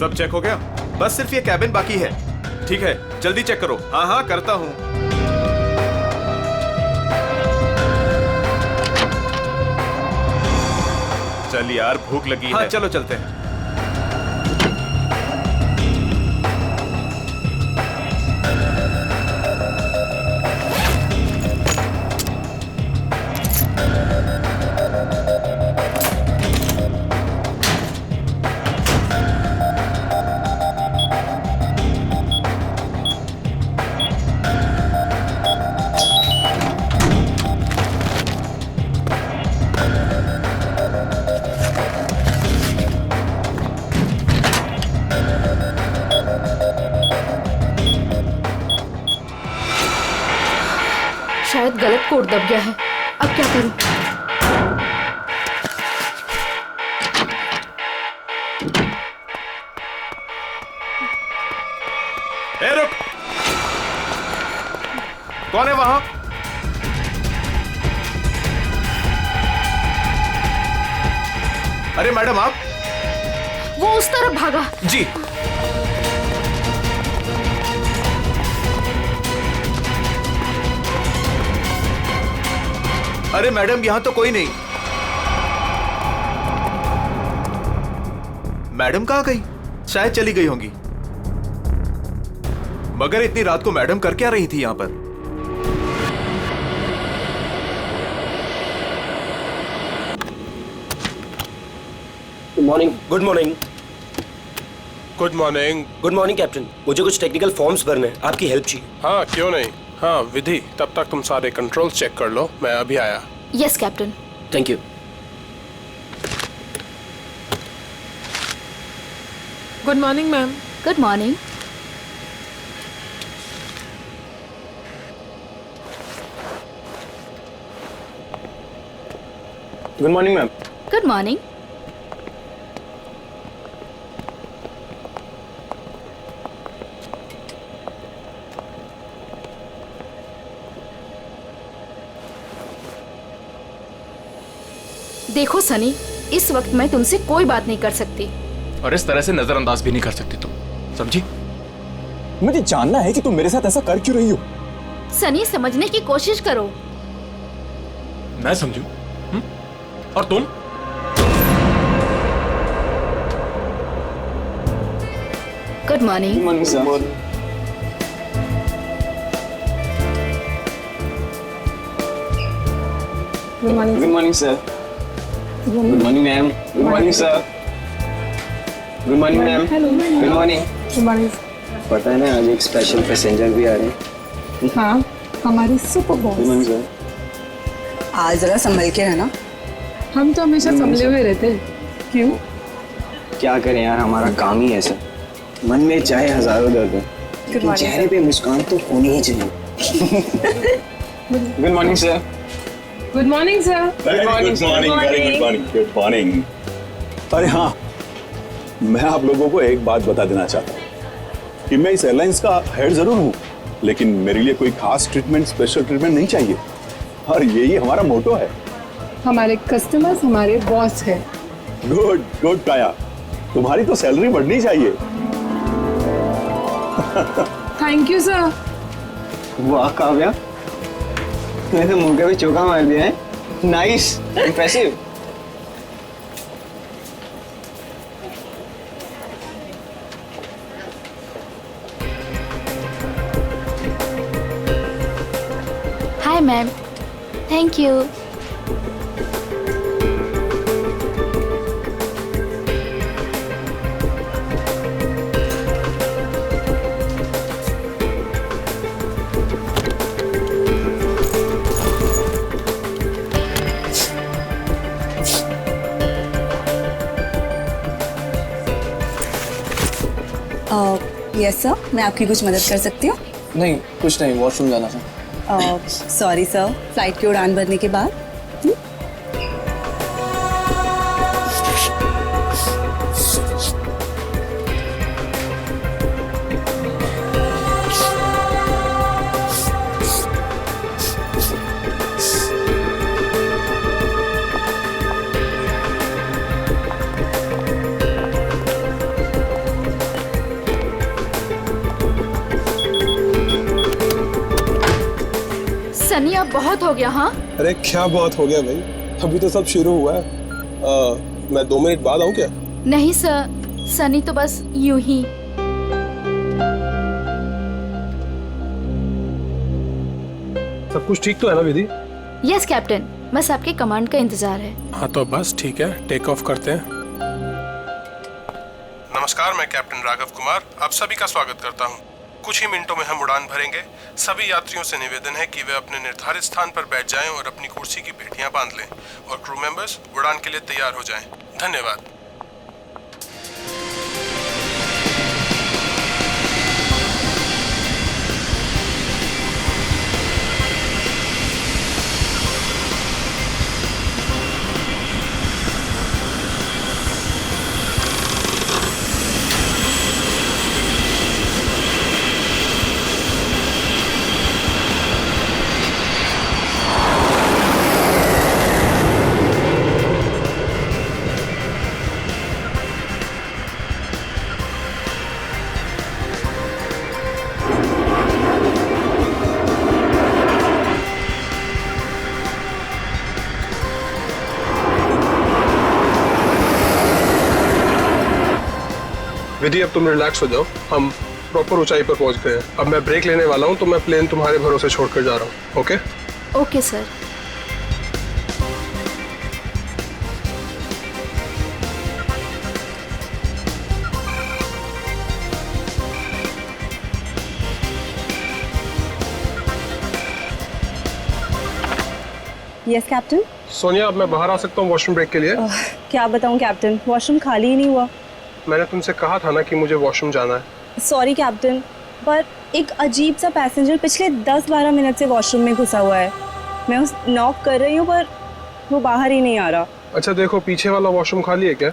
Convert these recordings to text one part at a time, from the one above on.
सब चेक हो गया? बस सिर्फ ये कैबिन बाकी है। ठीक है, जल्दी चेक करो। हाँ हाँ करता हूँ। चल यार, भूख लगी है। हाँ चलो चलते हैं। शायद गलत कोड दब गया है। अब क्या करूं? ए रुक! कौन है वहां? अरे मैडम आप? वो उस तरफ भागा। जी। अरे मैडम यहां तो कोई नहीं। मैडम कहां गई? शायद चली गई होंगी। मगर इतनी रात को मैडम कर क्या रही थी यहां पर? Good morning. Good morning. Good morning. Good morning captain. मुझे कुछ टेक्निकल फॉर्म्स भरने हैं, आपकी हेल्प चाहिए। हाँ क्यों नहीं। हाँ विधि, तब तक तुम सारे कंट्रोल्स चेक कर लो, मैं अभी आया। Yes captain. Thank you. Good morning ma'am. Good morning. Good morning ma'am. Good morning. देखो सनी, इस वक्त मैं तुमसे कोई बात नहीं कर सकती। और इस तरह से नजरअंदाज भी नहीं कर सकती तुम, समझी? मुझे जानना है कि तुम मेरे साथ ऐसा कर क्यों रही हो। सनी समझने की कोशिश करो। मैं समझू? और तुम? Good morning. Good morning sir. Good morning. Good morning sir. Good morning ma'am. Good morning sir. Good morning ma'am. Good morning. Good morning. पता है ना, आज एक स्पेशल पैसेंजर भी आ रहे हैं। हाँ, हमारी super good boss. Morning sir. आज जरा संभल के रहना। हम तो हमेशा संभले हुए रहते हैं। क्यों? क्या करें यार, हमारा काम ही ऐसा। मन में चाहे हजारों दर्द हो, लेकिन चेहरे पे मुस्कान तो होनी ही चाहिए। Good morning sir. Good morning sir. Good morning. Good morning. अरे हाँ, मैं आप लोगों को एक बात बता देना चाहता हूँ कि मैं इस एयरलाइंस का हेड जरूर हूँ, लेकिन मेरे लिए कोई खास ट्रीटमेंट, स्पेशल ट्रीटमेंट नहीं चाहिए। और यही हमारा मोटो है। हमारे कस्टमर्स हमारे बॉस है। गुड गुड काया, तुम्हारी तो सैलरी बढ़नी चाहिए। Thank you sir. वाह काव्या, तूने तो मुंह पे चौका मार दिया है। Nice, impressive. Hi ma'am. Thank you. Yes sir, मैं आपकी कुछ मदद कर सकती हूँ? नहीं, कुछ नहीं, वॉशरूम जाना था। सॉरी सर, फ्लाइट की उड़ान भरने के बाद। सनी अब बहुत हो गया। हाँ अरे क्या बहुत हो गया भाई, अभी तो सब शुरू हुआ है। मैं 2 मिनट बाद आऊँ क्या? नहीं सर, सनी तो बस यूं ही। सब कुछ ठीक तो है ना विधि? यस कैप्टन, बस आपके कमांड का इंतजार है। हाँ तो बस ठीक है, टेक ऑफ करते हैं। नमस्कार, मैं कैप्टन राघव कुमार आप सभी का स्वागत करता हूँ। कुछ ही मिनटों में हम उड़ान भरेंगे। सभी यात्रियों से निवेदन है कि वे अपने निर्धारित स्थान पर बैठ जाएं और अपनी कुर्सी की पेटियां बांध लें और क्रू मेंबर्स उड़ान के लिए तैयार हो जाएं। धन्यवाद। विधि अब तुम रिलैक्स हो जाओ, हम प्रॉपर ऊंचाई पर पहुंच गए हैं। अब मैं ब्रेक लेने वाला हूं तो मैं प्लेन तुम्हारे भरोसे छोड़कर जा रहा हूं। Okay okay sir. Yes captain. Sonia, अब मैं बाहर आ सकता हूं वॉशरूम ब्रेक के लिए? क्या बताऊं कैप्टन, वॉशरूम खाली ही नहीं हुआ। मैंने तुमसे कहा था ना कि मुझे वॉशरूम जाना है। सॉरी कैप्टन, पर एक अजीब सा पैसेंजर पिछले 10-12 मिनट से वॉशरूम में घुसा हुआ है। मैं उस नॉक कर रही हूँ पर वो बाहर ही नहीं आ रहा। अच्छा देखो, पीछे वाला वॉशरूम खाली है क्या?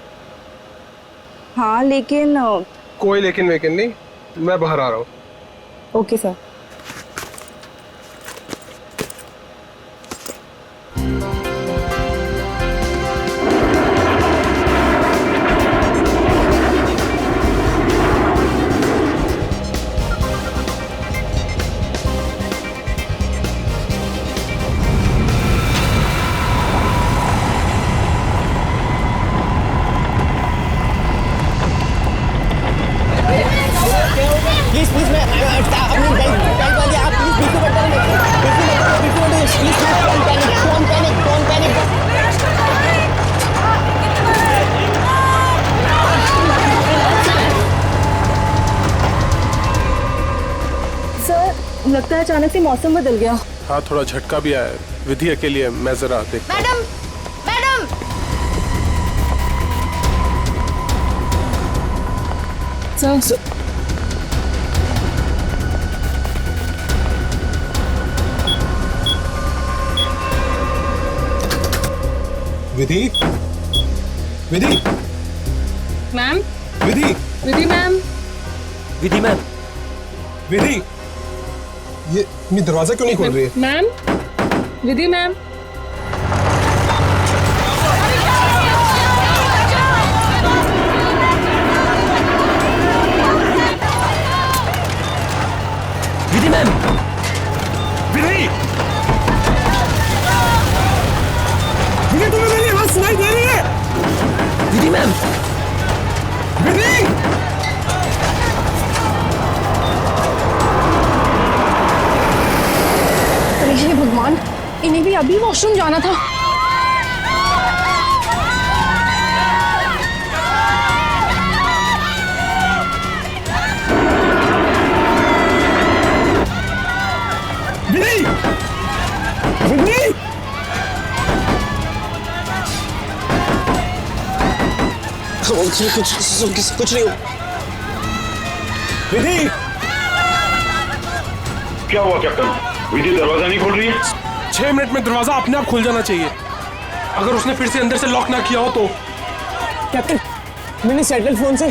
हाँ लेकिन कोई लेकिन वेकिन नहीं, मैं बाहर आ रहा हूँ। Okay sir. प्लीज प्लीज मैं अपनी बेल्ट वाली आप प्लीज बिल्कुल मत पैनिक डोंट पैनिक। सर लगता है अचानक से मौसम बदल गया। हाँ थोड़ा झटका भी आया। विधि अकेली है, मैं जरा देखता हूं। मैडम मैडम सर विधि, विधि, मैम, विधि, विधि मैम। विधि मैम, विधि, ये दरवाजा क्यों नहीं खोल रही है? Ma'am, Vidhi ma'am. Vidhi ma'am, विधि, विधि तुम्हें मेरी आवाज सुनाई दे रही है? विधि मैम, विधि, अरे हे भगवान, इन्हें भी अभी वॉशरूम जाना था। विधि, विधि, कुछ नहीं हो। विधि, क्या हुआ कैप्टन? विधि दरवाजा नहीं खोल रही है? 6 मिनट में दरवाजा अपने आप खुल जाना चाहिए। अगर उसने फिर से अंदर से लॉक ना किया हो तो। कैप्टन मैंने सैटेलाइट फोन से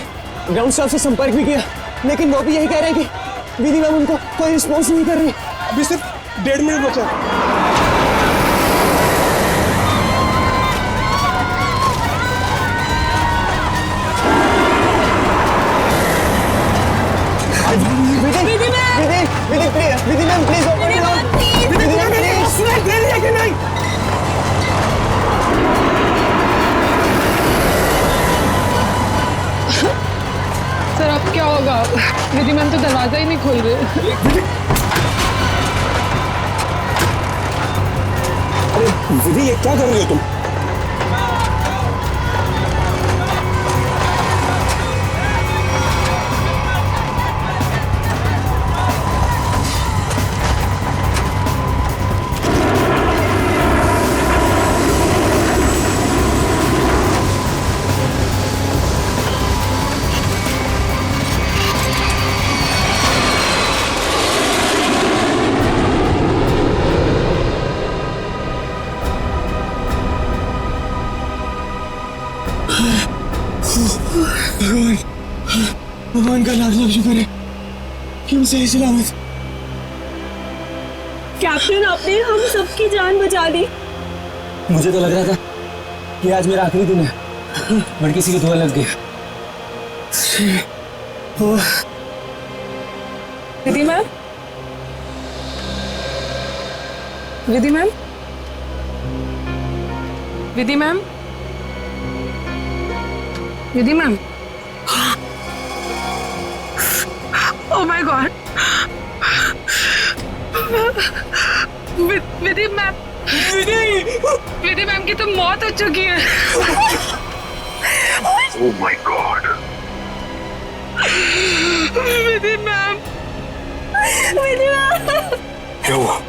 ग्राउंड स्टाफ से संपर्क भी किया, लेकिन वो भी यही कह रहे हैं कि विधि मैम उनको कोई रिस्पॉन्स नहीं कर रही। अभी सिर्फ 1.5 मिनट बचा है। Vidhi ma'am please open it. Vidhi ma'am please नहीं खोल रहे। अरे विधि, ये क्या कर रही हो तुम? भगवान का लाख लाख शुक्र है कि हम सही सलामत। कैप्टन, आपने हम सबकी जान बचा दी। मुझे तो लग रहा था कि आज मेरा आखिरी दिन है, बट किसी की दुआ लग गई। Vidhi ma'am, Vidhi ma'am, Vidhi ma'am, Vidhi ma'am. Oh my god, Vidhi ma'am, Vidhi ma'am की तो मौत हो चुकी है। Oh my god, Vidhi ma'am, Vidhi ma'am, क्या हुआ?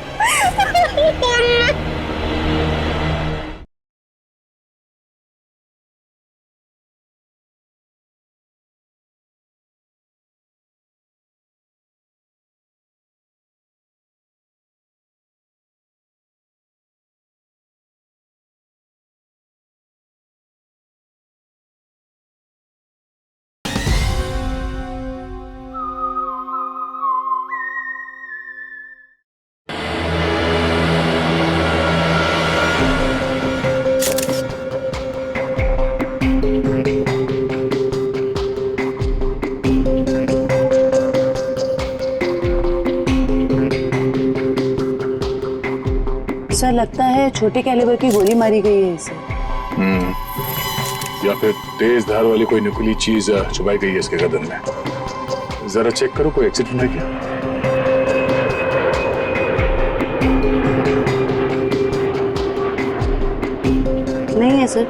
सर, लगता है छोटे कैलिबर की गोली मारी गई है इसे। या फिर तेज धार वाली कोई नुकीली चीज छुपाई गई है इसके गर्दन में। जरा चेक करो, कोई एक्सीडेंट है क्या? नहीं है सर।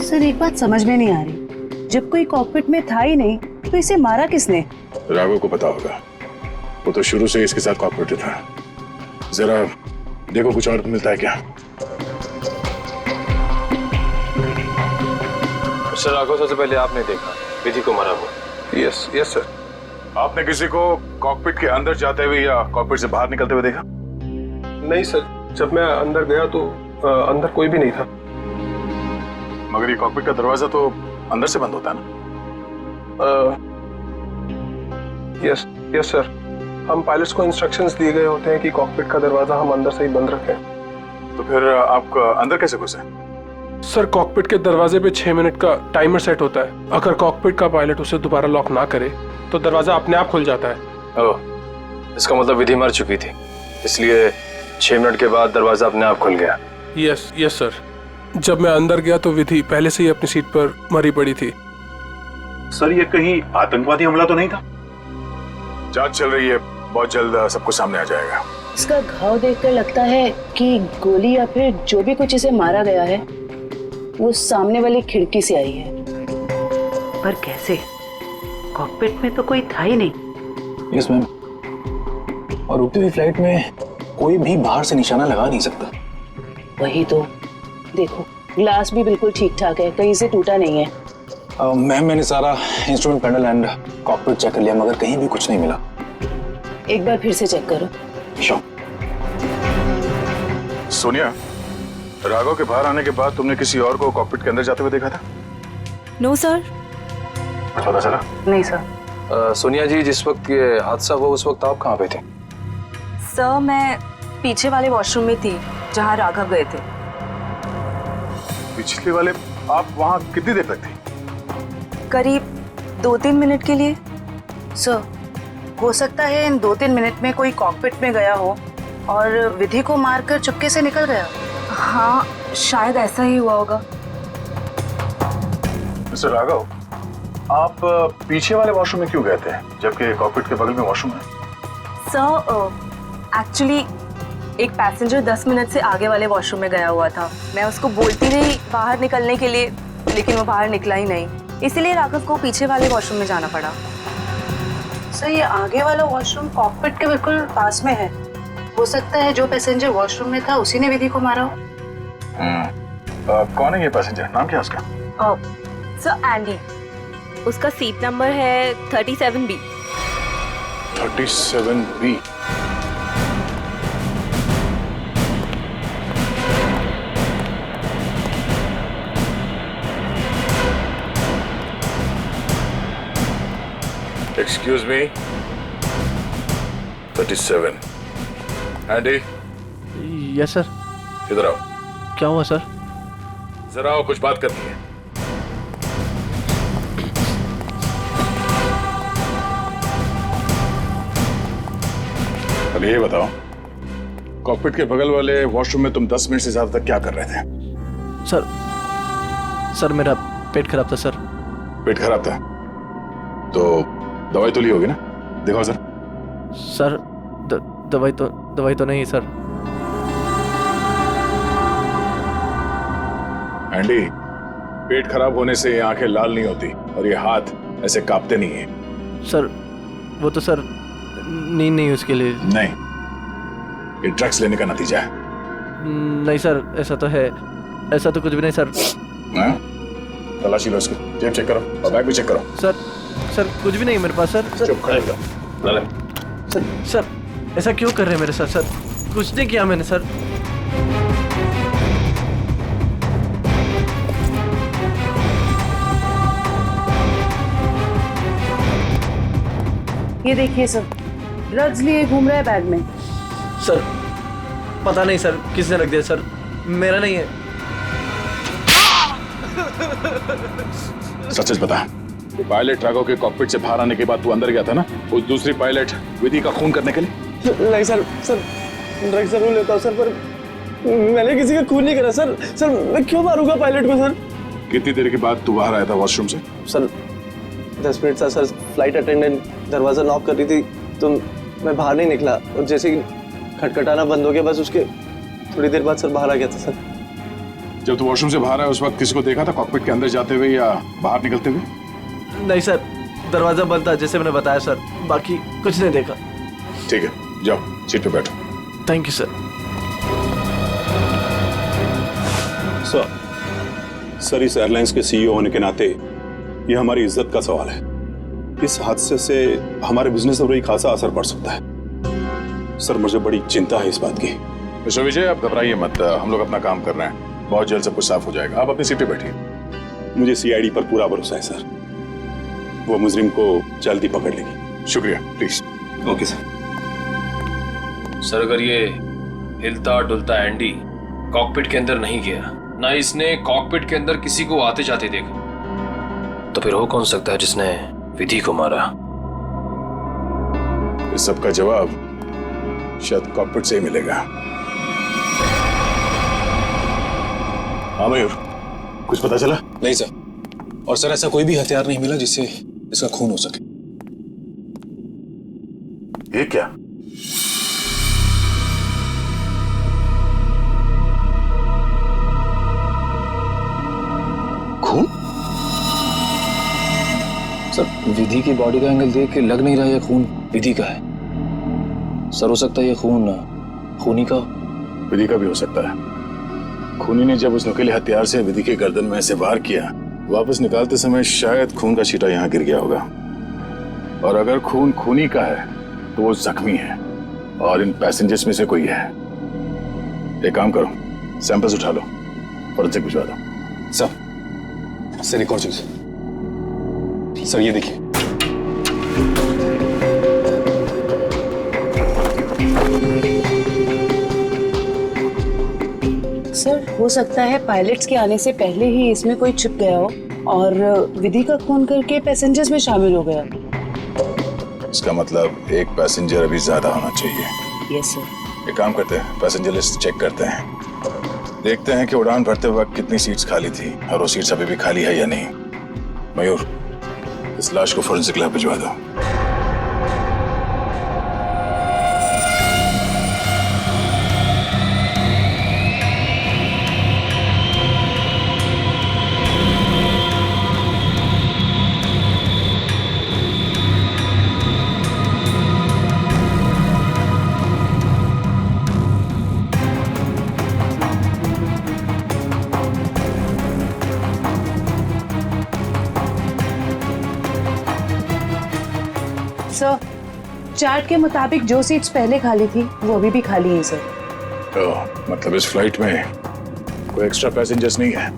सर, एक बात समझ में नहीं आ रही, जब कोई कॉकपिट में था ही नहीं तो इसे मारा किसने? राघव को पता होगा, वो तो शुरू से इसके साथ कॉपरेटिव था। जरा देखो कुछ और मिलता है क्या। सर, राघव सबसे पहले आपने देखा विधि को मरा हुआ। Yes yes sir. आपने किसी को कॉकपिट के अंदर जाते हुए या कॉकपिट से बाहर निकलते हुए देखा? नहीं सर, जब मैं अंदर गया तो अंदर कोई भी नहीं था। मगर ये कॉकपिट का दरवाजा तो अंदर से बंद होता है ना? यस यस सर, हम पायलट्स को इंस्ट्रक्शंस दिए गए होते हैं कि कॉकपिट का दरवाजा हम अंदर से ही बंद रखें। तो फिर आप अंदर कैसे घुसे? सर, कॉकपिट के दरवाजे पे 6 मिनट का टाइमर सेट होता है। अगर कॉकपिट का पायलट उसे दोबारा लॉक ना करे तो दरवाजा अपने आप खुल जाता है। ओह, इसका मतलब विधि मर चुकी थी, इसलिए 6 मिनट के बाद दरवाजा अपने आप खुल गया। Yes yes sir. जब मैं अंदर गया तो विधि पहले से ही अपनी सीट पर मरी पड़ी थी। सर, ये कहीं आतंकवादी हमला तो नहीं था? जांच चल रही है, बहुत जल्द सब कुछ सामने आ जाएगा। इसका घाव देखकर लगता है कि गोली या फिर जो भी कुछ इसे मारा गया है वो सामने वाली खिड़की से आई है। पर कैसे? कॉकपिट में तो कोई था ही नहीं। यस मैम, और उड़ती हुई फ्लाइट में कोई भी बाहर से निशाना लगा नहीं सकता। वही तो, देखो ग्लास भी बिल्कुल ठीक ठाक है, कहीं से टूटा नहीं है। मैम, मैंने सारा instrument panel and cockpit check कर लिया, मगर कहीं भी कुछ नहीं मिला। एक बार फिर से चेक करो। श्योर। सोनिया, राघव के बाहर आने के बाद तुमने किसी और को कॉकपिट के अंदर जाते हुए देखा था? No sir. पता चला? नहीं सर। सोनिया जी, जिस वक्त ये हादसा हुआ उस वक्त आप कहाँ पे थे? सर, मैं पीछे वाले वॉशरूम में थी जहाँ राघव गए थे। पिछले वाले? आप वहाँ कितनी देर तक थी? करीब 2-3 मिनट के लिए। सर, हो सकता है इन 2-3 मिनट में कोई कॉकपिट में गया हो और विधि को मारकर चुपके से निकल गया। हाँ, शायद ऐसा ही हुआ होगा। मिस्टर राघव, आप पीछे वाले वॉशरूम में क्यों गए थे जबकि कॉकपिट के बगल में वॉशरूम है? सर एक्चुअली एक पैसेंजर 10 मिनट से आगे वाले वॉशरूम में गया हुआ था। मैं उसको बोलती रही बाहर निकलने के लिए, लेकिन वो बाहर निकला ही नहीं, इसीलिए राघव को पीछे वाले वॉशरूम में जाना पड़ा। सर ये आगे वाला वॉशरूम कॉकपिट के बिल्कुल पास में है। हो सकता है जो पैसेंजर वॉशरूम में था उसी ने विधि को मारा हो। कौन है ये पैसेंजर? नाम क्या है उसका? सर एंडी, उसका सीट नंबर है 37B। 37B। Excuse me. 37. Andy, yes sir. इधर आओ। क्या हुआ सर? जरा आओ, कुछ बात करनी है। अब ये बताओ, कॉकपिट के बगल वाले वॉशरूम में तुम 10 मिनट से ज्यादा तक क्या कर रहे थे? सर मेरा पेट खराब था सर। पेट खराब था तो दवाई तो ली होगी ना? दिखाओ सर। सर दवाई तो नहीं सर। एंडी, पेट खराब होने से ये आंखें लाल नहीं होती और ये हाथ ऐसे कांपते नहीं है। सर वो तो सर नींद नहीं उसके लिए। नहीं, ये ड्रग्स लेने का नतीजा है। नहीं सर, ऐसा तो है, ऐसा तो कुछ भी नहीं सर। हाँ? तलाशी लो इसको, जेब चेक करो और बैग भी चेक करो। सर कुछ भी नहीं मेरे पास सर। चुप खड़े रहो। सर ऐसा क्यों कर रहे हैं मेरे साथ सर? कुछ नहीं किया मैंने सर। ये देखिए सर, ड्रग्स लिए घूम रहा है बैग में। सर पता नहीं सर किसने रख दिया सर, मेरा नहीं है। सच बता, पायलट राघव के कॉकपिट से बाहर आने के बाद तू अंदर गया था ना उस दूसरी पायलट विधि का खून करने के लिए? नहीं सर, ड्रग्स जरूर लेता हूँ सर, पर मैंने किसी का खून नहीं करा सर। सर मैं क्यों मारूंगा पायलट को सर? कितनी देर के बाद तू बाहर आया था वॉशरूम से? सर 10 मिनट था सर। फ्लाइट अटेंडेंट दरवाजा नॉक कर रही थी तो मैं बाहर नहीं निकला, और जैसे ही खटखटाना बंद हो गया बस उसके थोड़ी देर बाद सर बाहर आ गया था सर। जब तू वॉशरूम से बाहर आया उस वक्त किसी को देखा था कॉकपिट के अंदर जाते हुए या बाहर निकलते हुए? नहीं सर, दरवाजा बंद था जैसे मैंने बताया सर, बाकी कुछ नहीं देखा। ठीक है, जाओ सीट पे बैठो। Thank you sir. सर इस एयरलाइंस के सीईओ होने के नाते ये हमारी इज्जत का सवाल है। इस हादसे से हमारे बिजनेस पर भी खासा असर पड़ सकता है। सर मुझे बड़ी चिंता है इस बात की। मिस्टर विजय, आप घबराइए मत, हम लोग अपना काम कर रहे हैं, बहुत जल्द सब कुछ साफ हो जाएगा। आप अपनी सीट पे बैठिए। मुझे सीआईडी पर पूरा भरोसा है सर, वो मुजरिम को जल्दी पकड़ लेगी। शुक्रिया, प्लीज। Okay sir. सर अगर ये हिलता डुलता एंडी कॉकपिट के अंदर नहीं गया, ना इसने कॉकपिट के अंदर किसी को आते जाते देखा, तो फिर हो कौन सकता है जिसने विधि को मारा? इस सब का जवाब शायद कॉकपिट से ही मिलेगा। हाँ मयूर, कुछ पता चला? नहीं सर, और सर ऐसा कोई भी हथियार नहीं मिला जिससे इसका खून हो सके। ये क्या? खून? सर विधि की बॉडी का एंगल देख के लग नहीं रहा ये खून विधि का है। सर हो सकता है ये खून खूनी का। विधि का भी हो सकता है। खूनी ने जब उस नुकीले हथियार से विधि के गर्दन में ऐसे वार किया, वापस निकालते समय शायद खून का छींटा यहाँ गिर गया होगा। और अगर खून खूनी का है तो वो जख्मी है और इन पैसेंजर्स में से कोई है। एक काम करो, सैंपल्स उठा लो, फॉरेंसिक भिजवा दो। सर एक और चीज सर, ये देखिए। सर हो सकता है पायलट्स के आने से पहले ही इसमें कोई छिप गया हो और विधि का खून करके पैसेंजर्स में शामिल हो गया। इसका मतलब एक पैसेंजर अभी ज्यादा होना चाहिए। Yes sir. एक काम करते हैं, पैसेंजर लिस्ट चेक करते हैं, देखते हैं कि उड़ान भरते वक्त कितनी सीट्स खाली थी और वो सीट्स अभी भी खाली है या नहीं। मयूर, इस लाश को फोरेंसिक लैब भिजवा दो। सर, चार्ट के मुताबिक जो सीट्स पहले खाली थी वो अभी भी खाली हैं सर। मतलब इस फ्लाइट में कोई एक्स्ट्रा पैसेंजर्स नहीं है?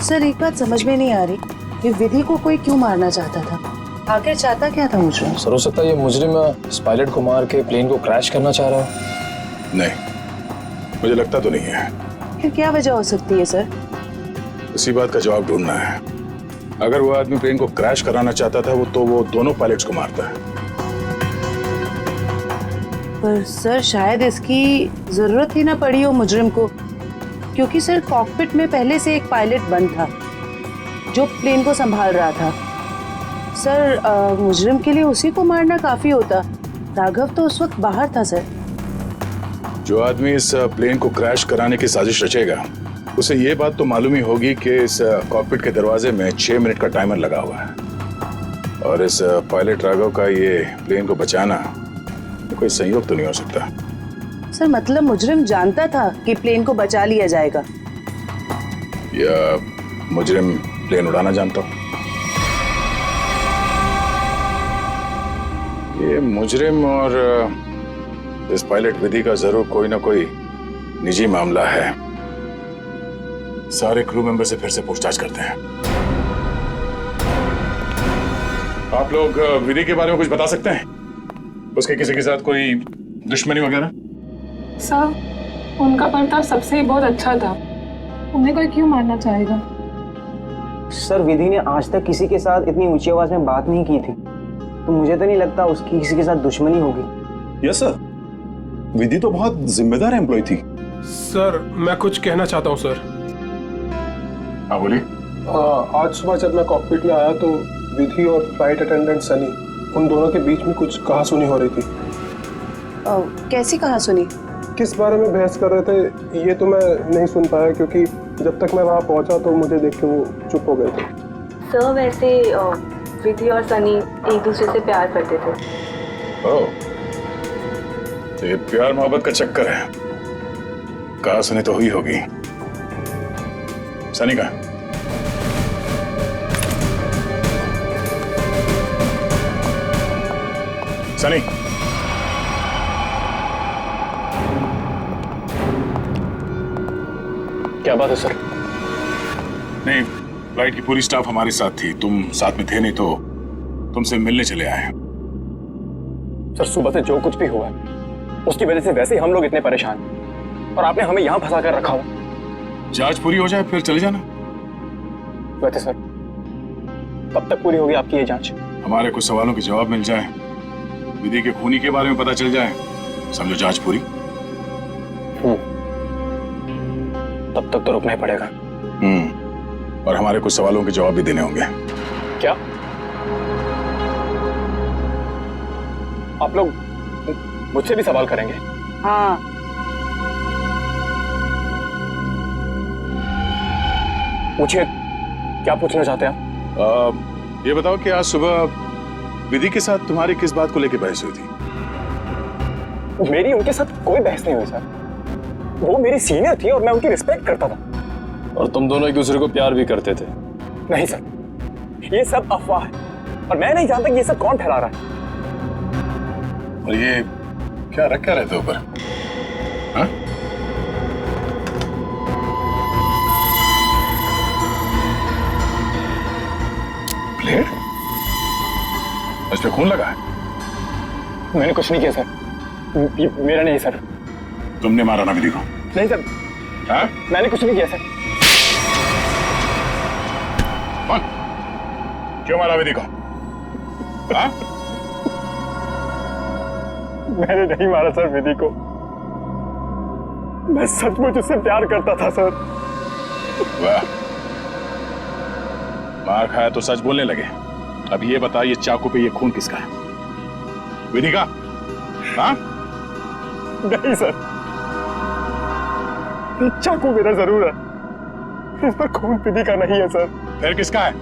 सर एक बात समझ में नहीं आ रही, ये विधि को कोई क्यों मारना चाहता था? आखिर चाहता क्या था मुझे? सर हो सकता है ये मुजरिम इस पायलट को मार के प्लेन को क्रैश करना चाह रहा है। नहीं, मुझे लगता तो नहीं है। फिर क्या वजह हो सकती है सर? इसी बात का जवाब ढूंढना है। अगर वो आदमी प्लेन को क्रैश कराना चाहता था तो वो दोनों पायलट्स को मारता है। पर सर शायद इसकी जरूरत ही ना पड़ी हो मुजरिम को, क्योंकि सर कॉकपिट में पहले से एक पायलट बंद था जो प्लेन को संभाल रहा था। सर मुजरिम के लिए उसी को मारना काफी होता। राघव तो उस वक्त बाहर था सर। जो आदमी इस प्लेन को क्रैश कराने की साजिश रचेगा उसे ये बात तो मालूम ही होगी कि इस कॉकपिट के दरवाजे में 6 मिनट का टाइमर लगा हुआ है और इस पायलट राघव का ये प्लेन को बचाना कोई संयोग तो नहीं हो सकता। सर मतलब मुजरिम जानता था कि प्लेन को बचा लिया जाएगा, या मुजरिम प्लेन उड़ाना जानता हो? ये मुजरिम और इस पायलट विधि का जरूर कोई ना कोई निजी मामला है। सारे क्रू मेंबर से फिर से पूछताछ करते हैं। आप लोग विधि के बारे में कुछ बता सकते हैं? उसके किसी के साथ कोई दुश्मनी वगैरह? सर उनका बर्ताव सबसे ही बहुत अच्छा था, उन्हें कोई क्यों मारना चाहेगा? सर विधि ने आज तक किसी के साथ इतनी ऊंची आवाज में बात नहीं की थी, तो मुझे तो नहीं लगता उसकी किसी के साथ दुश्मनी होगी। यस सर, विधि तो बहुत जिम्मेदार एम्प्लॉय थी। सर मैं कुछ कहना चाहता हूँ सर। हाँ बोलिए। आज सुबह जब मैं कॉकपिट में आया तो विधि और फ्लाइट अटेंडेंट सनी, उन दोनों के बीच में कुछ कहासुनी हो रही थी। कैसी कहासुनी? किस बारे में बहस कर रहे थे ये तो मैं नहीं सुन पाया, क्योंकि जब तक मैं वहाँ पहुँचा तो मुझे देख के वो चुप हो गए थे। सर वैसे विधि और सनी एक दूसरे से प्यार करते थे। ओह, तो ये प्यार मोहब्बत का चक्कर है। कहासुनी तो हुई होगी। सनी का सनी, क्या बात है सर? नहीं, फ्लाइट की पूरी स्टाफ हमारे साथ थी, तुम साथ में थे नहीं तो तुमसे मिलने चले आए। सर सुबह से जो कुछ भी हुआ उसकी वजह से वैसे ही हम लोग इतने परेशान, और आपने हमें यहाँ फंसा कर रखा हुआ। जांच पूरी हो जाए फिर चले जाना। वैसे सर कब तक पूरी होगी आपकी ये जांच? हमारे कुछ सवालों के जवाब मिल जाए, विधि के खूनी के बारे में पता चल जाए, समझो जांच पूरी। तब तक तो रुकना ही पड़ेगा। और हमारे कुछ सवालों के जवाब भी देने होंगे। क्या आप लोग मुझसे भी सवाल करेंगे? हाँ। पूछिए, क्या पूछना चाहते हैं आप? ये बताओ कि आज सुबह विधि के साथ तुम्हारी किस बात को लेकर बहस हुई थी? मेरी उनके साथ कोई बहस नहीं हुई सर। वो मेरी सीनियर थी और मैं उनकी रिस्पेक्ट करता था। और तुम दोनों एक दूसरे को प्यार भी करते थे? नहीं सर, ये सब अफवाह है और मैं नहीं जानता कि ये सब कौन फैला रहा है। और ये क्या रखा रहते ऊपर? हाँ? प्लेट? इस पे खून लगा है? मैंने कुछ नहीं किया सर, ये मेरा नहीं सर। तुमने मारा ना विधि को? नहीं सर। हाँ? मैंने कुछ नहीं किया सर। कौन? क्यों मारा विधि को? हाँ? मैंने नहीं मारा सर विधि को, मैं सचमुच उससे प्यार करता था सर। वाह, मार खाया तो सच बोलने लगे। अब ये बता, ये चाकू पे ये खून किसका है? विधि का? हाँ? नहीं सर, ये चाकू मेरा जरूर है, इस पर खून विधि का नहीं है सर। फिर किसका है?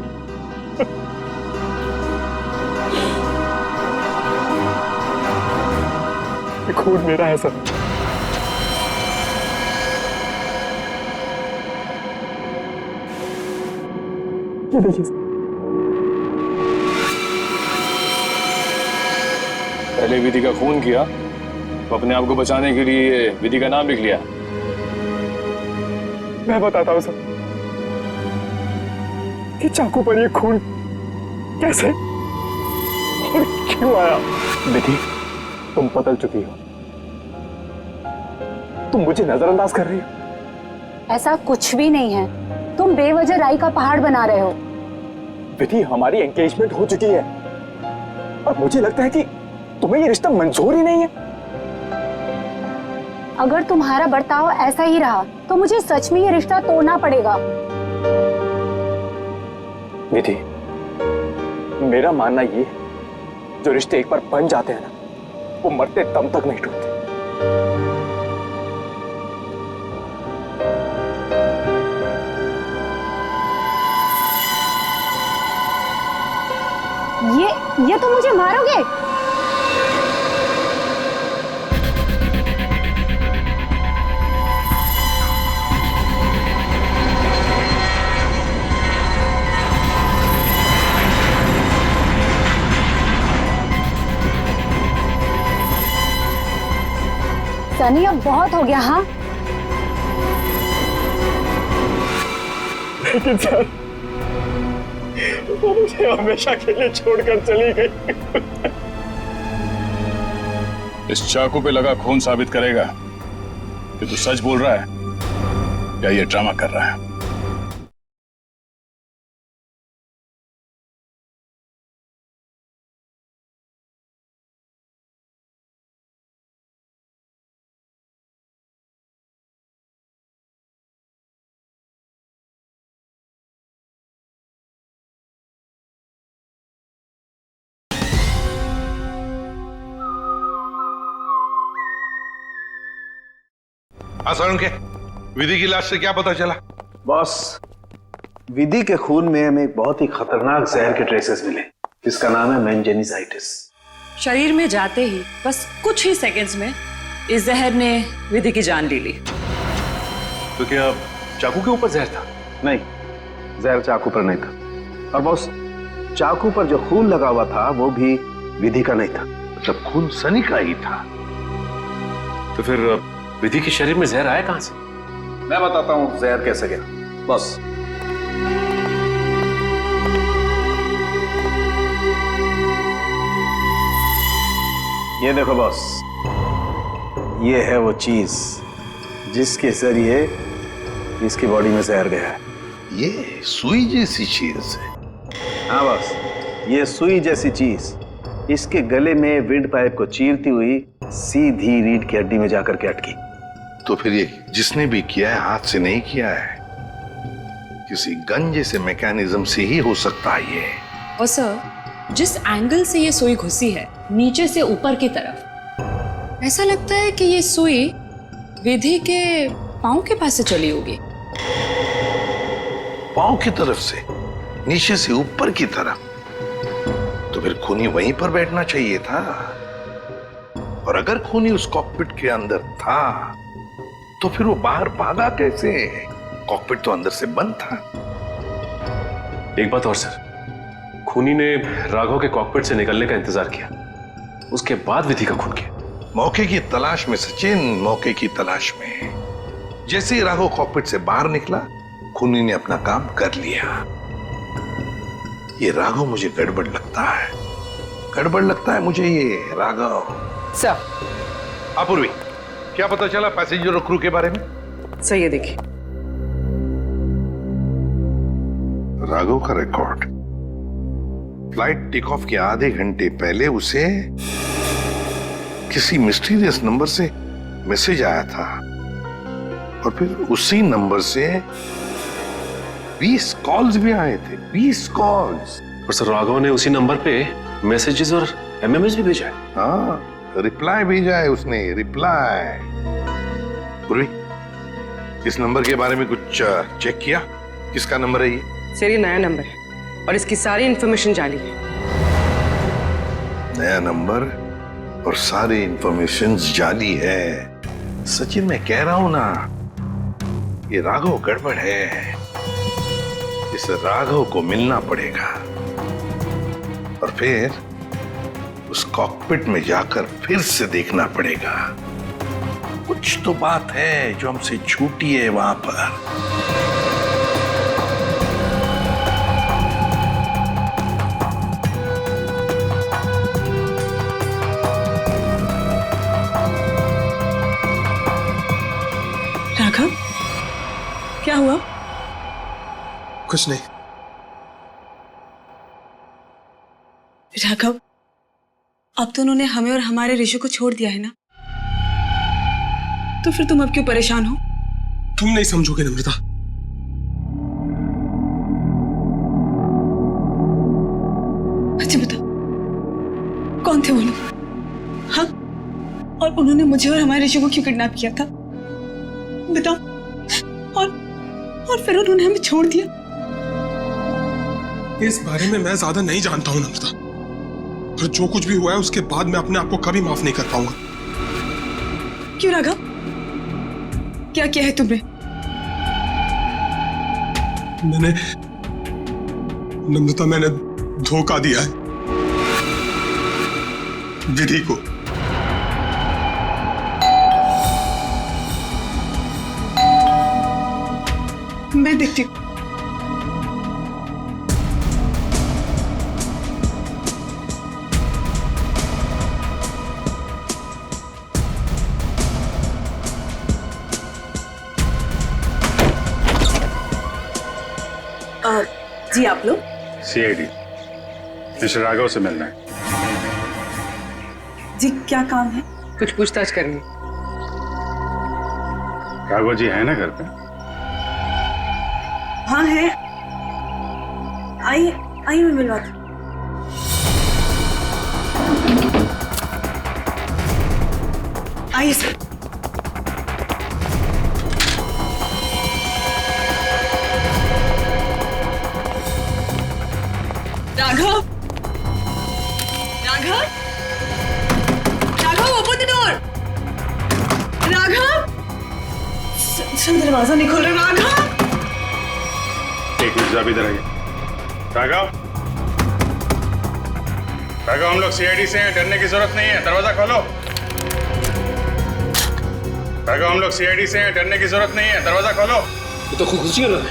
ये खून मेरा है सर। ये देखिए सर। पहले विधि का खून किया तो अपने आप को बचाने के लिए विधि का नाम लिख लिया। मैं बताता हूँ सर, कि चाकू पर ये खून कैसे और क्यों आया। विधि, तुम बदल चुकी हो, तुम मुझे नजरअंदाज कर रही हो। ऐसा कुछ भी नहीं है, तुम बेवजह राई का पहाड़ बना रहे हो। विधि, हमारी एंगेजमेंट हो चुकी है और मुझे लगता है कि तुम्हें ये रिश्ता मंजूर ही नहीं है। अगर तुम्हारा बर्ताव ऐसा ही रहा तो मुझे सच में ये रिश्ता तोड़ना पड़ेगा। विधि, मेरा मानना ये है, जो रिश्ते एक बार बन जाते हैं ना, वो मरते दम तक नहीं टूटते। ये तो मुझे मारोगे? सनी, अब बहुत हो गया। हाँ, लेकिन सर, वो मुझे हमेशा के लिए छोड़कर चली गई। इस चाकू पे लगा खून साबित करेगा कि तू सच बोल रहा है या ये ड्रामा कर रहा है। हाँ के विधि की लाश से क्या पता चला? बॉस, विधि के खून में हमें एक बहुत ही खतरनाक जहर के ट्रेसेस मिले, जिसका नाम है मेंजेनिसाइटिस। शरीर में जाते ही बस कुछ ही सेकंड्स में इस जहर ने विधि की जान ले ली। तो क्या चाकू के ऊपर जहर था? नहीं, जहर चाकू पर नहीं था। और बॉस, चाकू पर जो खून लगा हुआ था वो भी विधि का नहीं था। मतलब खून सनी का ही था। तो फिर विधि के शरीर में जहर आया कहां से? मैं बताता हूं जहर कैसे गया। बस, ये देखो बॉस, ये है वो चीज जिसके जरिए इसकी बॉडी में जहर गया है। ये सुई जैसी चीज है। हाँ बॉस, ये सुई जैसी चीज इसके गले में विंड पाइप को चीरती हुई सीधी रीढ़ की हड्डी में जाकर के अटकी। तो फिर ये जिसने भी किया है हाथ से नहीं किया है, किसी गन जैसे मैकेनिज्म से ही हो सकता है ये। और सर, जिस एंगल से ये सुई घुसी है, नीचे से ऊपर की तरफ, ऐसा लगता है कि ये सुई विधि के पांव के पास से चली होगी। पांव की तरफ से, नीचे से ऊपर की तरफ? तो फिर खूनी वहीं पर बैठना चाहिए था। और अगर खूनी उस कॉकपिट के अंदर था तो फिर वो बाहर भागा कैसे? कॉकपिट तो अंदर से बंद था। एक बात और सर, खूनी ने राघव के कॉकपिट से निकलने का इंतजार किया, उसके बाद विधि का खून किया। मौके की तलाश में सचिन, मौके की तलाश में। जैसे ही राघव कॉकपिट से बाहर निकला, खूनी ने अपना काम कर लिया। ये राघव मुझे गड़बड़ लगता है, गड़बड़ लगता है मुझे ये राघव। सर, अपूर्वी, क्या पता चला पैसेंजर और क्रू के बारे में? सर, ये देखिए राघव का रिकॉर्ड। फ्लाइट टेक ऑफ के आधे घंटे पहले उसे किसी मिस्टीरियस नंबर से मैसेज आया था और फिर उसी नंबर से 20 कॉल्स भी आए थे। 20 कॉल्स। और सर राघव ने उसी नंबर पे मैसेजेस और एमएमएस भी भेजा है। हाँ, रिप्लाई भेजा है उसने, रिप्लाई। पूर्वी, इस नंबर के बारे में कुछ चेक किया? किसका नंबर है ये? सर ये नया नंबर है और इसकी सारी इंफॉर्मेशन जाली है। नया नंबर और सारी इंफॉर्मेशन जाली है। सचिन, मैं कह रहा हूं ना, ये राघव गड़बड़ है। इस राघव को मिलना पड़ेगा और फिर उस कॉकपिट में जाकर फिर से देखना पड़ेगा। कुछ तो बात है जो हमसे छूटी है वहां पर। राघव, क्या हुआ? कुछ नहीं। राघव, अब तो उन्होंने हमें और हमारे ऋषि को छोड़ दिया है ना, तो फिर तुम अब क्यों परेशान हो? तुम नहीं समझोगे नम्रता। अच्छा बता, कौन थे वो लोग? हाँ, और उन्होंने मुझे और हमारे ऋषि को क्यों किडनैप किया था? बताओ। और फिर उन्होंने हमें छोड़ दिया। इस बारे में मैं ज्यादा नहीं जानता हूं नम्रता, और जो कुछ भी हुआ है उसके बाद मैं अपने आप को कभी माफ नहीं कर पाऊंगा। क्यों राघव, क्या किया है तुमने? नम्रता, मैंने धोखा दिया है विधि को। मैं देखती हूँ। जी आप लोग? सीआईडी मिस्टर राघव से मिलना है। जी क्या काम है? कुछ पूछताछ करनी। राघव जी है ना घर पे? हाँ है, आइए मैं मिलवाती हूँ। आइए sir. Raghav, open the door. Raghav, sir दरवाजा नहीं खोल रहा। राघव, एक मिनट, जरा इधर आइए। राघव, हम लोग सीआईडी से हैं, डरने की जरूरत नहीं है, दरवाजा खोलो। राघव, हम लोग सीआईडी से हैं, डरने की जरूरत नहीं है, दरवाजा खोलो। ये तो खुशी कर रहा है।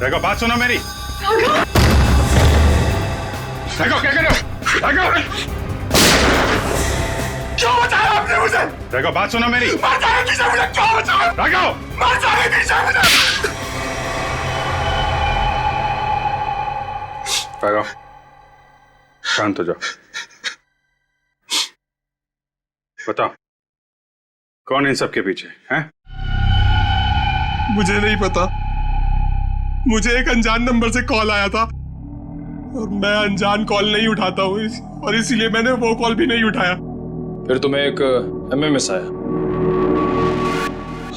राघव, बात सुनो मेरी। राघव, क्या कर रहे हो? राघव, क्यों बचाया आपने मुझे? राघव, बात सुनो मेरी। मर जाने दीजिए मुझे, क्यों बचाया? राघव, मर जाने दीजिए मुझे। राघव, शांत हो जाओ। बताओ, कौन इन सब के पीछे है? मुझे नहीं पता। मुझे एक अनजान नंबर से कॉल आया था और मैं अनजान कॉल नहीं उठाता हूँ, और इसीलिए मैंने वो कॉल भी नहीं उठाया। फिर तुम्हें एक एमएमएस आया?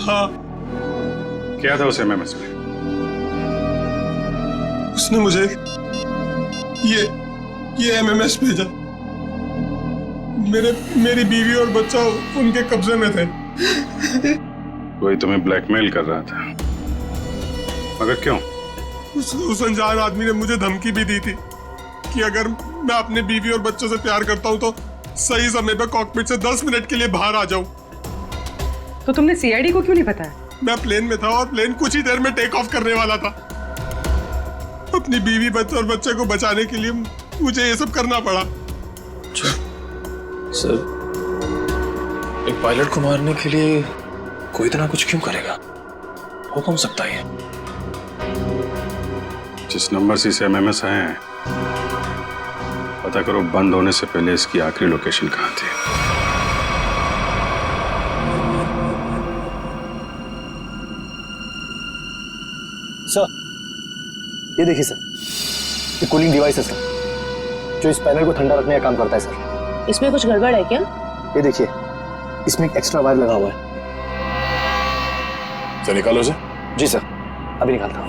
हाँ। क्या था उस एमएमएस में? उसने मुझे ये एमएमएस भेजा। मेरी बीवी और बच्चा उनके कब्जे में थे। कोई तुम्हें ब्लैकमेल कर रहा था, मगर क्यों? उस अनजान आदमी ने मुझे धमकी भी दी थी कि अगर मैं अपने बीवी और बच्चों से प्यार करता हूं तो सही समय पर कॉकपिट से 10 मिनट के लिए बाहर आ जाऊं। तो तुमने सीआईडी को क्यों नहीं बताया? मैं प्लेन में था और प्लेन कुछ ही देर में टेक ऑफ करने वाला था। अपनी बीवी, बच्चे और बच्चे को बचाने के लिए मुझे ये सब करना पड़ा। सर, एक पायलट को मारने के लिए कोई इतना कुछ क्यों करेगा? हो कौन सकता है? जिस नंबर से इसे एमएमएस आए हैं, पता करो बंद होने से पहले इसकी आखिरी लोकेशन कहाँ थी। सर, ये देखिए सर, ये कूलिंग डिवाइस है सर, जो इस पैनल को ठंडा रखने का काम करता है सर। इसमें कुछ गड़बड़ है क्या? ये देखिए, इसमें एक एक्स्ट्रा वायर लगा हुआ है। सर निकालो उसे। जी सर, अभी निकालता हूँ।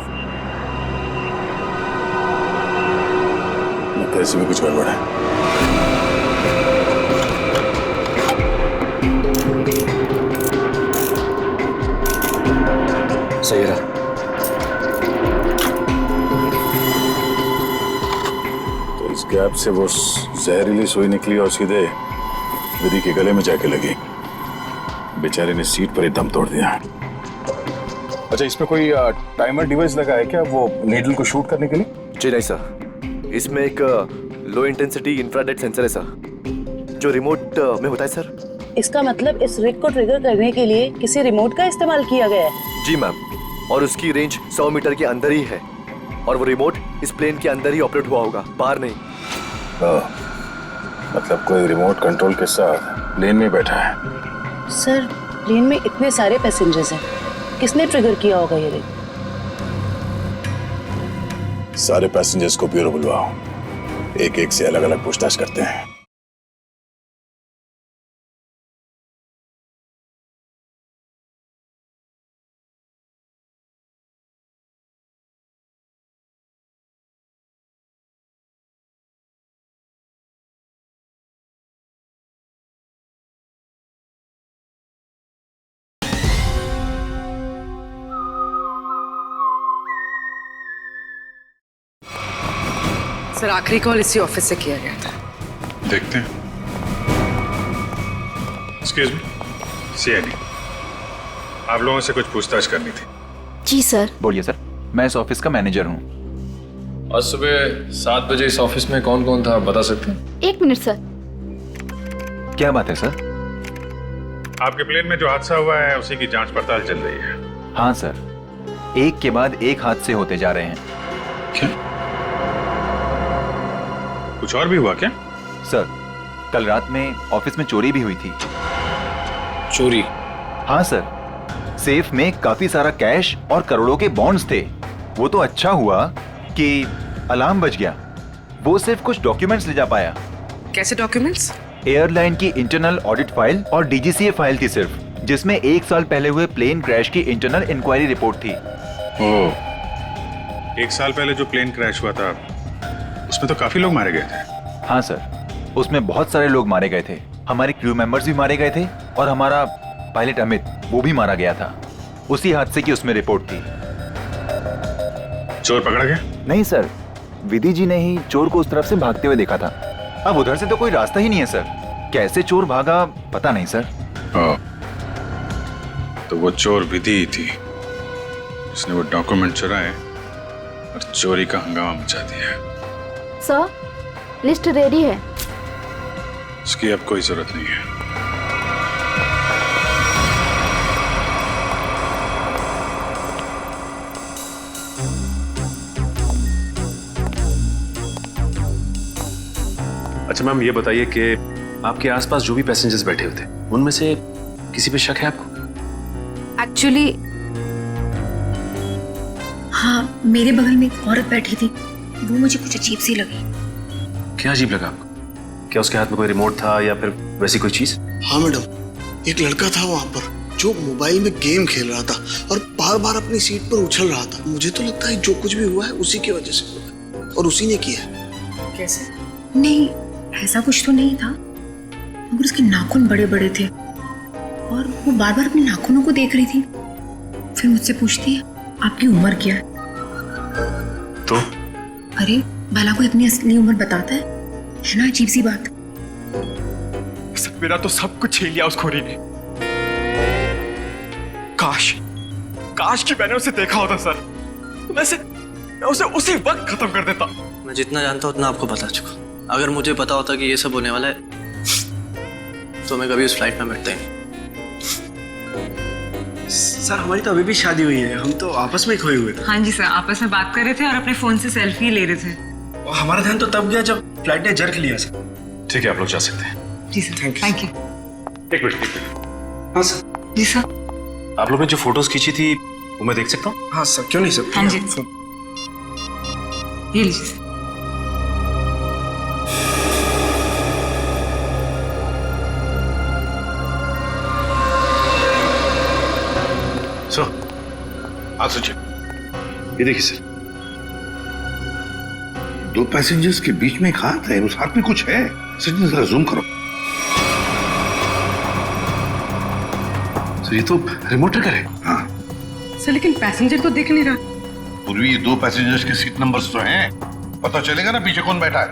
लगता है इसमें कुछ गड़बड़ है। सही रहा। तो इस गैप से वो जहरीली सुई निकली और सीधे विधि के गले में जाके लगी। बेचारे ने सीट पर ही दम तोड़ दिया। अच्छा, इसमें कोई टाइमर डिवाइस लगा है क्या वो नीडल को शूट करने के लिए? जी नहीं सर, इसमें एक लो इंटेंसिटी इंफ्रारेड सेंसर है सर, जो रिमोट में होता है सर। इसका मतलब इस रिग को ट्रिगर करने के लिए किसी रिमोट का इस्तेमाल किया गया है? जी मैम, और उसकी रेंज 100 मीटर के अंदर ही है, और वो रिमोट इस प्लेन के अंदर ही ऑपरेट हुआ होगा, बाहर नहीं। मतलब कोई रिमोट कंट्रोल के साथ प्लेन में बैठा है। सर, प्लेन में इतने सारे पैसेंजर्स हैं, किसने ट्रिगर किया होगा ये रिग? सारे पैसेंजर्स को ब्यूरो बुलवाओ, एक एक से अलग अलग पूछताछ करते हैं। सर, आखिरी कॉल इसी ऑफिस से किया गया था। देखते हैं। एक्सक्यूज मी, सीआईडी, आप लोगों से कुछ पूछताछ करनी थी। जी सर। बोलिए सर, मैं इस ऑफिस का मैनेजर हूँ। आज सुबह 7 बजे इस ऑफिस में कौन कौन था, आप बता सकते हैं? 1 मिनट सर। क्या बात है सर? आपके प्लेन में जो हादसा हुआ है उसी की जांच पड़ताल चल रही है। हाँ सर, एक के बाद एक हादसे होते जा रहे हैं। क्या? कुछ और भी हुआ क्या? सर, कल रात में ऑफिस में चोरी भी हुई थी। चोरी? हाँ सर, सेफ में काफी सारा कैश और करोड़ों के बॉन्ड्स थे। वो तो अच्छा हुआ कि अलार्म बज गया, वो सिर्फ कुछ डॉक्यूमेंट्स ले जा पाया। कैसे डॉक्यूमेंट्स? एयरलाइन की इंटरनल ऑडिट फाइल और डीजीसीए फाइल थी सिर्फ, जिसमें 1 साल पहले हुए प्लेन क्रैश की इंटरनल इंक्वायरी रिपोर्ट थी। ओह, 1 साल पहले जो प्लेन क्रैश हुआ था उसमें तो काफी लोग मारे गए थे। हाँ सर, उसमें बहुत सारे लोग मारे गए थे। हमारे क्रू मेंबर्स भी मारे गए थे और हमारा पायलट अमित, वो भी मारा गया था। उसी हादसे की उसमें रिपोर्ट थी। चोर पकड़ा गया? नहीं सर, विधि जी ने ही चोर को उस तरफ से भागते हुए देखा था। अब उधर से तो कोई रास्ता ही नहीं है सर, कैसे चोर भागा पता नहीं सर। तो वो चोर विधि ही थी, उसने वो डॉक्यूमेंट चुराए और चोरी का हंगामा मचा दिया। सर, लिस्ट रेडी है। उसकी अब कोई जरूरत नहीं है। अच्छा मैम, ये बताइए कि आपके आसपास जो भी पैसेंजर्स बैठे हुए थे उनमें से किसी पे शक है आपको? एक्चुअली हाँ, मेरे बगल में एक औरत बैठी थी, वो मुझे कुछ अजीब सी लगी। क्या अजीब लगा आपको? क्या उसके हाथ में कोई रिमोट था या फिर वैसी कोई चीज? हाँ मैडम, एक लड़का था वहाँ पर जो मोबाइल में गेम खेल रहा था और बार बार अपनी सीट पर उछल रहा था। मुझे तो लगता है जो कुछ भी हुआ है उसी की वजह से हुआ है और उसी ने किया है। कैसे? नहीं, ऐसा कुछ तो नहीं था, मगर उसके नाखून बड़े बड़े थे और वो बार बार अपने नाखूनों को देख रही थी। फिर मुझसे पूछती है, आपकी उम्र क्या है? तो? अरे भला को इतनी असली उम्र बताता है ना? अजीब सी बात। मेरा तो सब कुछ छीन लिया उस खोरी ने। काश कि मैंने उसे देखा होता सर, तो मैं उसे उसी वक्त खत्म कर देता। मैं जितना जानता हूँ उतना आपको बता चुका। अगर मुझे पता होता कि ये सब होने वाला है तो मैं कभी उस फ्लाइट में बैठता ही नहीं। सर, हमारी तो अभी भी शादी हुई है, हम तो आपस में ही खोए हुए थे। हाँ जी सर, आपस में बात कर रहे थे और अपने फोन से सेल्फी ले रहे थे। और हमारा ध्यान तो तब गया जब फ्लाइट ने जर्क लिया सर। ठीक है, आप लोग जा सकते हैं। जी सर, थैंक यू। एक मिनट। हाँ सर। जी सर। आप लोग ने जो फोटोज खींची थी वो मैं देख सकता हूँ? हाँ सर, क्यों नहीं सर। हाँ जी। ये लीजिए। सो आप सोचिए, ये देखिए सर, 2 पैसेंजर्स के बीच में एक हाथ है, उस हाथ में कुछ है। सचिन जरा जूम करो सर, ये तो रिमोट ट्रिगर है। हाँ सर लेकिन पैसेंजर तो दिख नहीं रहा। पूर्वी 2 पैसेंजर्स के सीट नंबर्स तो हैं, पता चलेगा ना पीछे कौन बैठा है।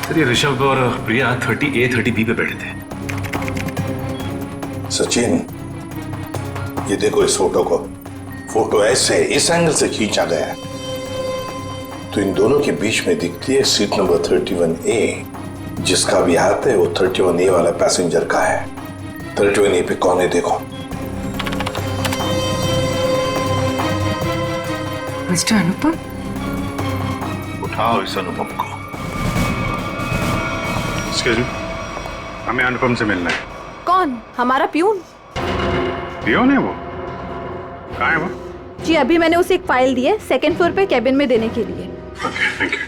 सर ये ऋषभ और प्रिया 30A 30B पे बैठे थे। सचिन ये देखो इस फोटो को, फोटो ऐसे इस एंगल से खींचा गया है तो इन दोनों के बीच में दिखती है सीट नंबर 31A। जिसका भी हाथ है वो 31A वाला पैसेंजर का है। 31A पे कौन है देखो। मिस्टर अनुपम, उठाओ इस अनुपम को। एक्सक्यूज मी, हमें अनुपम से मिलना है। कौन? हमारा प्यून? पियोन है वो? कहाँ है वो? जी अभी मैंने उसे एक फाइल दी है 2nd फ्लोर पे कैबिन में देने के लिए। Okay thank you.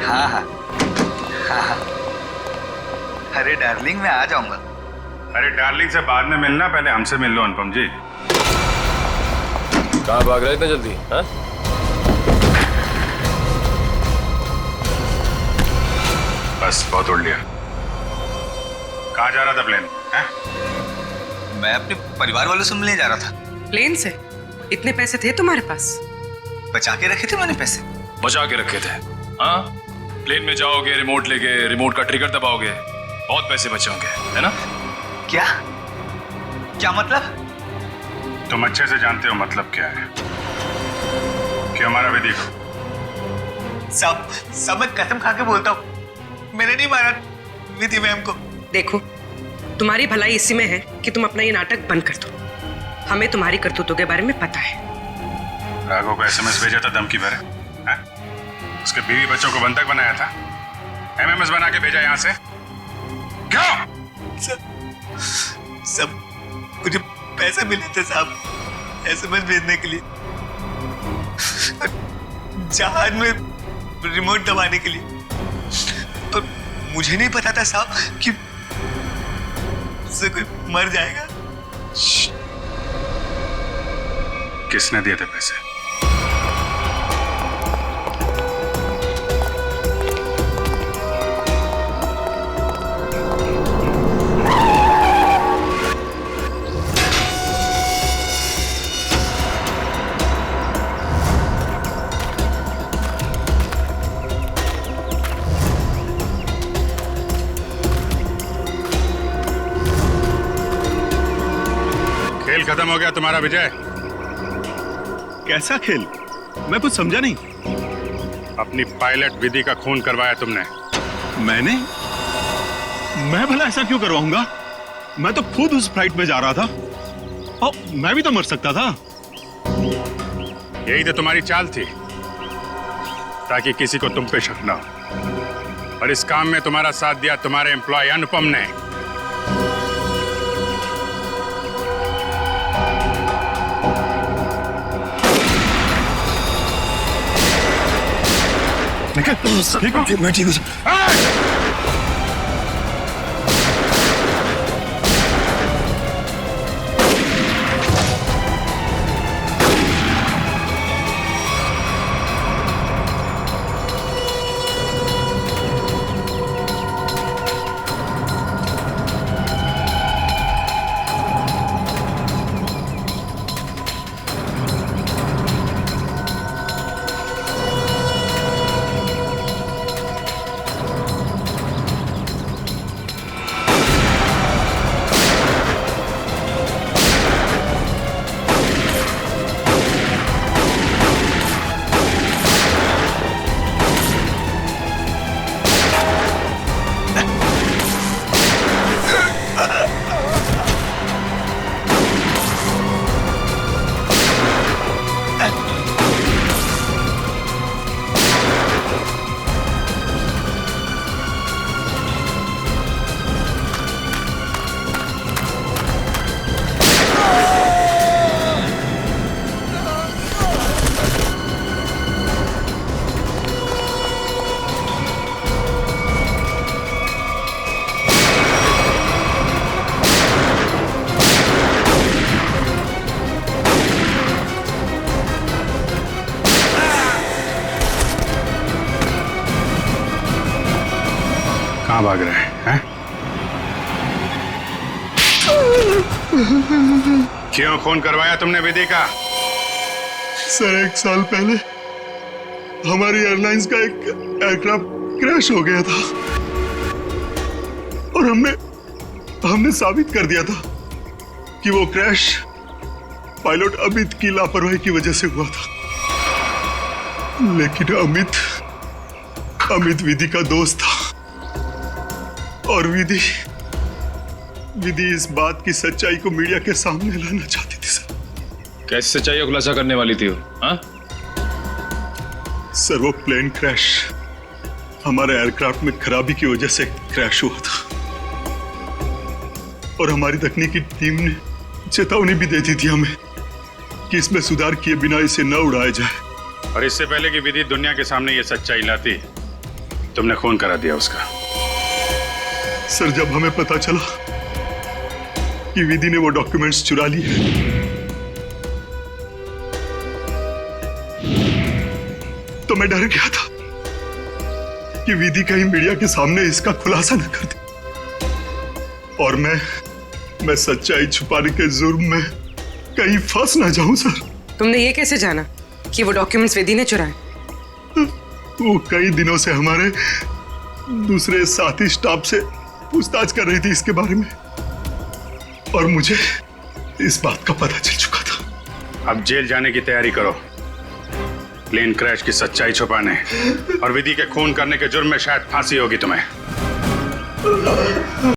हाँ हाँ हाँ हाँ। अरे डार्लिंग मैं आ जाऊंगा। अरे डार्लिंग से बाद में मिलना, पहले हमसे मिल लो अनुपम जी। कहाँ भाग रहे इतना जल्दी? हाँ? बस बहुत उड़ लिया। कहाँ जा रहा था प्लेन? मैं अपने परिवार वालों से मिलने जा रहा था। प्लेन से? इतने पैसे थे तुम्हारे पास? बचा के रखे थे मैंने पैसे। बचा के रखे थे? हाँ, प्लेन में जाओगे, रिमोट लेके, रिमोट का ट्रिगर दबाओगे, बहुत पैसे बचेंगे, है ना? क्या क्या मतलब? तुम अच्छे से जानते हो मतलब क्या है। क्यों मारा विधि को? सब मैं कसम खा के बोलता हूँ, मैंने नहीं मारा विधि मैम को। देखो, तुम्हारी भलाई इसी में है कि तुम अपना ये नाटक बंद कर दो। हमें तुम्हारी करतूतों के बारे में पता है। राघव को SMS भेजा था धमकी भरे, उसके बीवी बच्चों को बंधक बनाया था, MMS बना के भेजा यहाँ से। क्यों? सब मुझे पैसे मिले थे साहब SMS भेजने के लिए, जहाज में रिमोट दबाने के लिए। और मुझे नहीं पता था साहब कि उससे कोई मर जाएगा। किसने दिए थे पैसे? खेल खत्म हो गया तुम्हारा विजय। कैसा खेल? मैं कुछ समझा नहीं। अपनी पायलट विधि का खून करवाया तुमने। मैंने? मैं भला ऐसा क्यों करवाऊंगा? मैं तो खुद उस फ्लाइट में जा रहा था और मैं भी तो मर सकता था। यही तो तुम्हारी चाल थी, ताकि किसी को तुम पे शक ना हो। और इस काम में तुम्हारा साथ दिया तुम्हारे एम्प्लॉय अनुपम ने। ठीक हो? मैं ठीक हूँ सर। कहाँ भाग रहे हैं? क्यों खून करवाया तुमने विधि का? सर 1 साल पहले हमारी एयरलाइंस का एक एयरक्राफ्ट क्रैश हो गया था और हमने साबित कर दिया था कि वो क्रैश पायलट अमित की लापरवाही की वजह से हुआ था। लेकिन अमित विधि का दोस्त था और विधि इस बात की सच्चाई को मीडिया के सामने लाना चाहती थी सर। कैसे सच्चाई का खुलासा करने वाली थी वो? हाँ? सर वो प्लेन क्रैश हमारे एयरक्राफ्ट में खराबी की वजह से क्रैश हुआ था और हमारी तकनीकी टीम ने चेतावनी भी दे दी थी हमें कि इसमें सुधार किए बिना इसे न उड़ाया जाए। और इससे पहले कि विधि दुनिया के सामने ये सच्चाई लाती, तुमने खून करा दिया उसका। सर जब हमें पता चला कि विधि ने वो डॉक्यूमेंट्स चुरा लिए तो मैं डर गया था कि विधि कहीं मीडिया के सामने इसका खुलासा न कर दे और मैं सच्चाई छुपाने के जुर्म में कहीं फंस ना जाऊं सर। तुमने ये कैसे जाना कि वो डॉक्यूमेंट्स विधि ने चुराए? वो कई दिनों से हमारे दूसरे साथी स्टाफ से पूछताछ कर रही थी इसके बारे में और मुझे इस बात का पता चल चुका था। अब जेल जाने की तैयारी करो, प्लेन क्रैश की सच्चाई छुपाने और विधि के खून करने के जुर्म में शायद फांसी होगी तुम्हें।